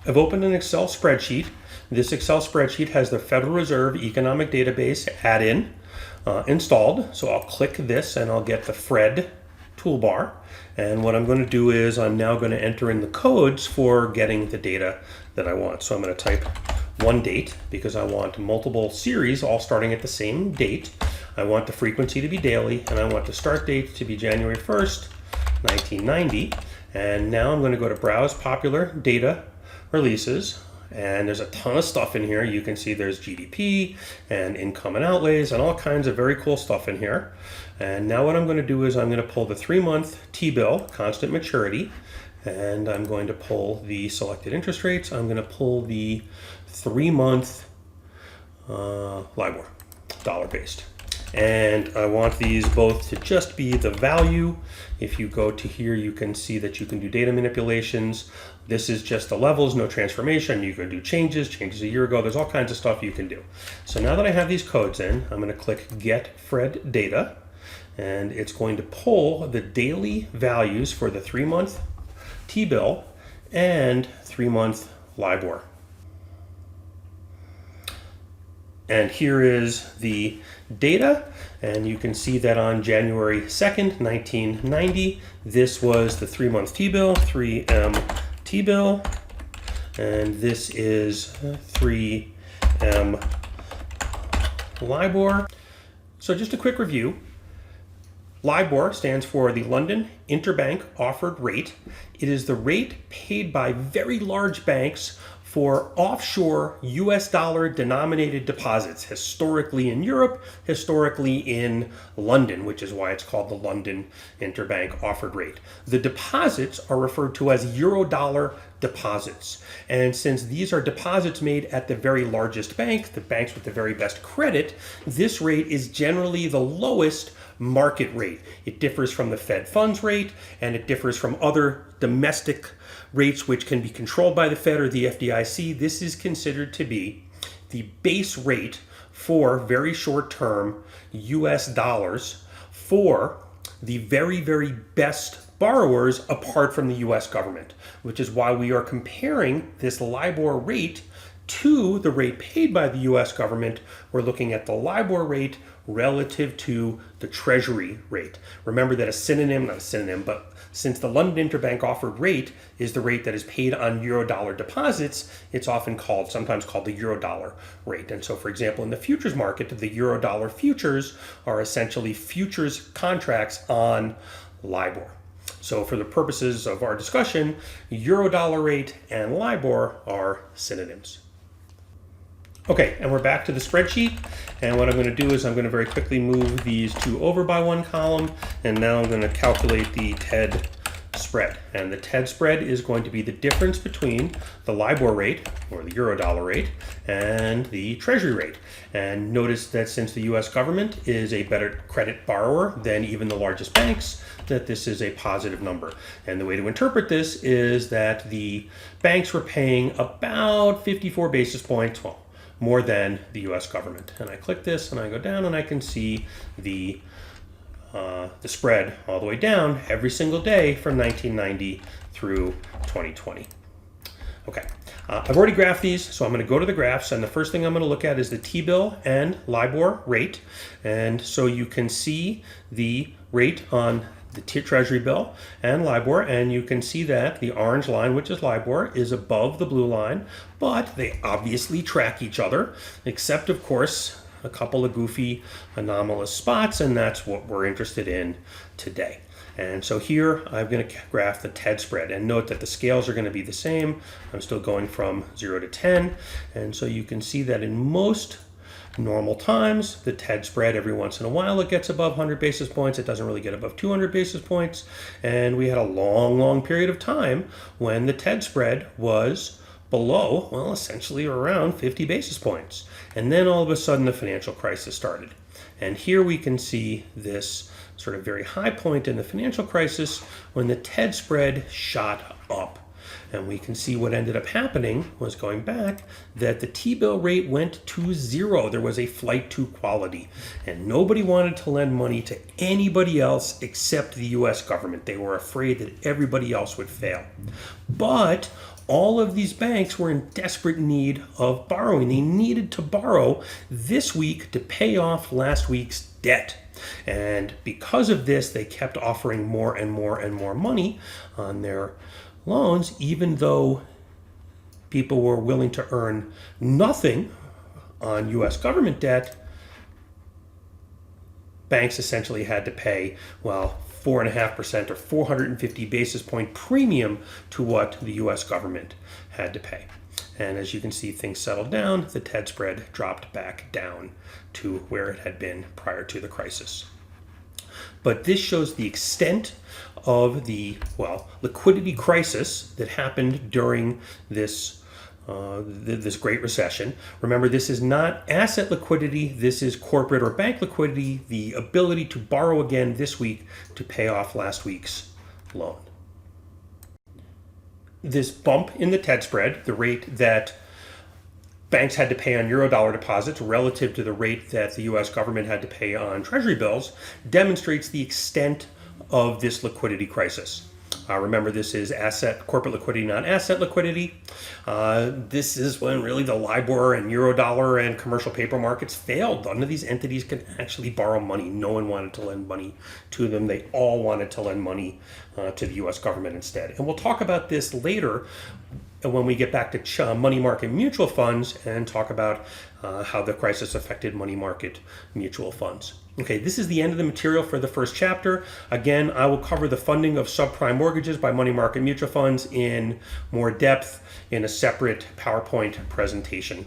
I've opened an Excel spreadsheet. This Excel spreadsheet has the Federal Reserve Economic Database add-in installed. So I'll click this and I'll get the FRED toolbar. And what I'm going to do is I'm now going to enter in the codes for getting the data that I want. So I'm going to type one date because I want multiple series all starting at the same date. I want the frequency to be daily, and I want the start date to be January 1st, 1990. And now I'm going to go to Browse Popular Data Releases. And there's a ton of stuff in here. You can see there's GDP and income and outlays and all kinds of very cool stuff in here. And now what I'm going to do is I'm going to pull the 3-month T-bill, constant maturity, and I'm going to pull the selected interest rates. I'm going to pull the 3-month LIBOR, dollar-based. And I want these both to just be the value. If you go to here, you can see that you can do data manipulations. This is just the levels, no transformation. You can do changes a year ago. There's all kinds of stuff you can do. So now that I have these codes in, I'm going to click Get FRED Data, and it's going to pull the daily values for the 3-month T-bill and 3-month LIBOR. And here is the data, and you can see that on January 2nd, 1990, this was the 3-month T-bill, 3M T-bill, and this is 3M LIBOR. So just a quick review. LIBOR stands for the London Interbank Offered Rate. It is the rate paid by very large banks for offshore US dollar denominated deposits, historically in Europe, historically in London, which is why it's called the London Interbank Offered Rate. The deposits are referred to as Eurodollar deposits. And since these are deposits made at the very largest bank, the banks with the very best credit, this rate is generally the lowest market rate. It differs from the Fed funds rate, and it differs from other domestic rates which can be controlled by the Fed or the FDIC. This is considered to be the base rate for very short-term US dollars for the very, very best borrowers apart from the US government, which is why we are comparing this LIBOR rate to the rate paid by the US government. We're looking at the LIBOR rate relative to the Treasury rate. Remember that but since the London Interbank Offered Rate is the rate that is paid on Eurodollar deposits, it's often sometimes called the Eurodollar rate. And so, for example, in the futures market, the Eurodollar futures are essentially futures contracts on LIBOR. So for the purposes of our discussion, Eurodollar rate and LIBOR are synonyms. Okay, and we're back to the spreadsheet, and what I'm going to do is I'm going to very quickly move these two over by one column, and now I'm going to calculate the TED spread. And the TED spread is going to be the difference between the LIBOR rate, or the Eurodollar rate, and the Treasury rate. And notice that since the US government is a better credit borrower than even the largest banks, that this is a positive number. And the way to interpret this is that the banks were paying about 54 basis points, well, more than the US government. And I click this and I go down and I can see the spread all the way down every single day from 1990 through 2020. Okay, I've already graphed these, so I'm going to go to the graphs, and the first thing I'm going to look at is the T-bill and LIBOR rate. And so you can see the rate on the Treasury bill and LIBOR, and you can see that the orange line, which is LIBOR, is above the blue line, but they obviously track each other, except of course a couple of goofy anomalous spots, and that's what we're interested in today. And so here I'm going to graph the TED spread, and note that the scales are going to be the same. I'm still going from 0 to 10, and so you can see that in most normal times, the TED spread, every once in a while it gets above 100 basis points. It doesn't really get above 200 basis points. And we had a long period of time when the TED spread was below, well, essentially around 50 basis points. And then all of a sudden the financial crisis started. And here we can see this sort of very high point in the financial crisis when the TED spread shot up. And we can see what ended up happening was, going back, that the T-bill rate went to 0. There was a flight to quality, and nobody wanted to lend money to anybody else except the US government. They were afraid that everybody else would fail. But all of these banks were in desperate need of borrowing. They needed to borrow this week to pay off last week's debt. And because of this, they kept offering more and more and more money on their loans, even though people were willing to earn nothing on U.S. government debt. Banks essentially had to pay, 4.5% or 450 basis point premium to what the U.S. government had to pay. And as you can see, things settled down. The TED spread dropped back down to where it had been prior to the crisis. But this shows the extent of the, liquidity crisis that happened during this Great Recession. Remember, this is not asset liquidity. This is corporate or bank liquidity, the ability to borrow again this week to pay off last week's loan. This bump in the TED spread, the rate that banks had to pay on euro-dollar deposits relative to the rate that the U.S. government had to pay on treasury bills, demonstrates the extent of this liquidity crisis. Remember, this is corporate liquidity, not asset liquidity. This is when really the LIBOR and Eurodollar and commercial paper markets failed. None of these entities could actually borrow money. No one wanted to lend money to them. They all wanted to lend money to the U.S. government instead. And we'll talk about this later when we get back to money market mutual funds and talk about how the crisis affected money market mutual funds. Okay, this is the end of the material for the first chapter. Again, I will cover the funding of subprime mortgages by money market mutual funds in more depth in a separate PowerPoint presentation.